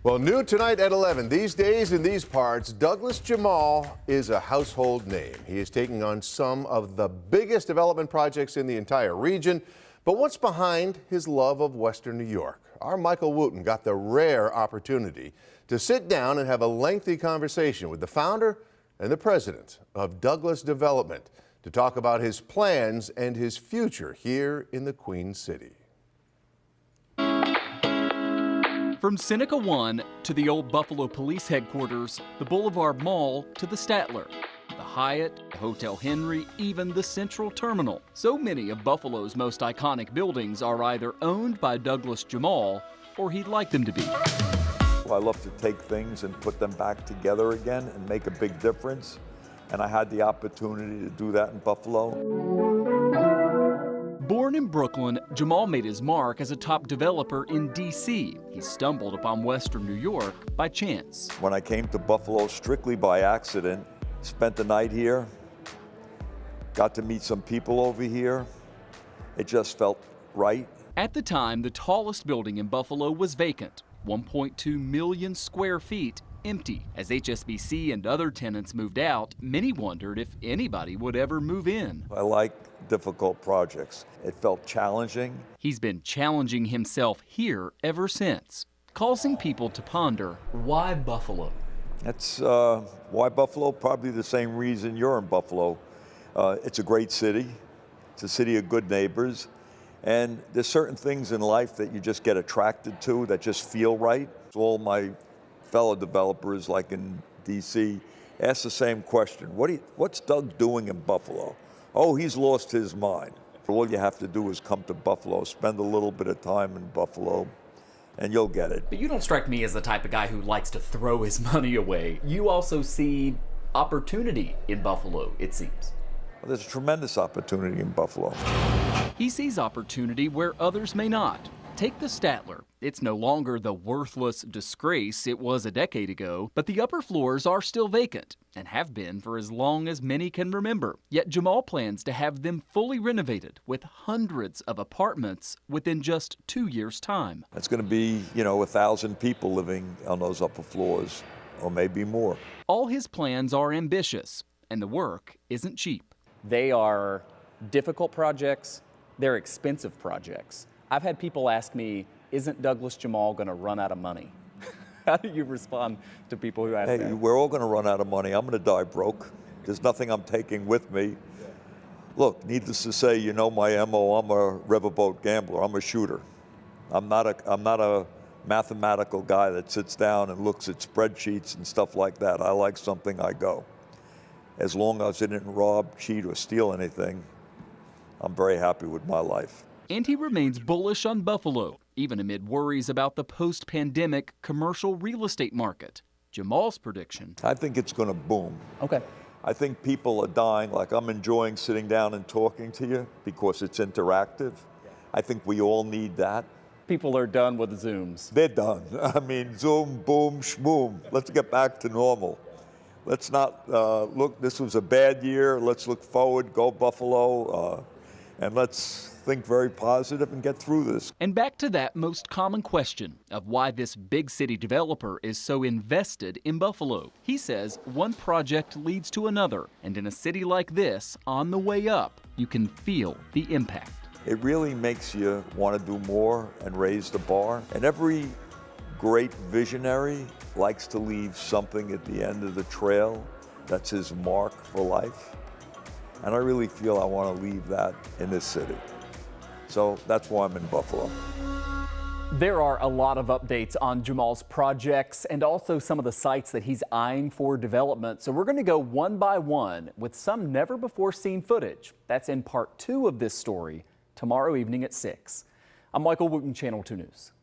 Well, new tonight at 11. These days in these parts, Douglas Jemal is a household name. He is taking on some of the biggest development projects in the entire region. But what's behind his love of Western New York? Our Michael Wooten got the rare opportunity to sit down and have a lengthy conversation with the founder and the president of Douglas Development to talk about his plans and his future here in the Queen City. From Seneca 1 to the old Buffalo Police Headquarters, the Boulevard Mall to the Statler, the Hyatt, Hotel Henry, even the Central Terminal. So many of Buffalo's most iconic buildings are either owned by Douglas Jemal or he'd like them to be. I love to take things and put them back together again and make a big difference. And I had the opportunity to do that in Buffalo. Born in Brooklyn, Jemal made his mark as a top developer in D.C. He stumbled upon Western New York by chance. When I came to Buffalo strictly by accident, spent the night here, got to meet some people over here. It just felt right. At the time, the tallest building in Buffalo was vacant, 1.2 million square feet empty. As HSBC and other tenants moved out, many wondered if anybody would ever move in. I like difficult projects. It felt challenging. He's been challenging himself here ever since, causing people to ponder, why Buffalo? That's why Buffalo, probably the same reason you're in Buffalo. It's a great city. It's a city of good neighbors. And there's certain things in life that you just get attracted to that just feel right. All my fellow developers, like in DC, ask the same question. What's Doug doing in Buffalo? Oh, he's lost his mind. All you have to do is come to Buffalo, spend a little bit of time in Buffalo, and you'll get it. But you don't strike me as the type of guy who likes to throw his money away. You also see opportunity in Buffalo, it seems. Well, there's a tremendous opportunity in Buffalo. He sees opportunity where others may not. Take the Statler. It's no longer the worthless disgrace it was a decade ago, but the upper floors are still vacant and have been for as long as many can remember. Yet Jemal plans to have them fully renovated with hundreds of apartments within just 2 years' time. It's going to be, 1,000 people living on those upper floors, or maybe more. All his plans are ambitious, and the work isn't cheap. They are difficult projects. They're expensive projects. I've had people ask me, isn't Douglas Jemal going to run out of money? How do you respond to people who ask that? Hey, we're all going to run out of money. I'm going to die broke. There's nothing I'm taking with me. Look, needless to say, you know my MO, I'm a riverboat gambler. I'm a shooter. I'm not a mathematical guy that sits down and looks at spreadsheets and stuff like that. I like something, I go. As long as I didn't rob, cheat, or steal anything, I'm very happy with my life. And he remains bullish on Buffalo, even amid worries about the post-pandemic commercial real estate market. Jemal's prediction: I think it's going to boom. Okay. I think people are dying. Like, I'm enjoying sitting down and talking to you because it's interactive. I think we all need that. People are done with the Zooms. They're done. I mean, Zoom, boom, schmoom. Let's get back to normal. Let's not look, this was a bad year. Let's look forward, go Buffalo, and let's think very positive and get through this. And back to that most common question of why this big city developer is so invested in Buffalo. He says one project leads to another, and in a city like this, on the way up, you can feel the impact. It really makes you want to do more and raise the bar. And every great visionary likes to leave something at the end of the trail that's his mark for life. And I really feel I want to leave that in this city. So that's why I'm in Buffalo. There are a lot of updates on Jemal's projects and also some of the sites that he's eyeing for development. So we're going to go one by one with some never before seen footage. That's in part 2 of this story tomorrow evening at 6. I'm Michael Wooten, Channel 2 News.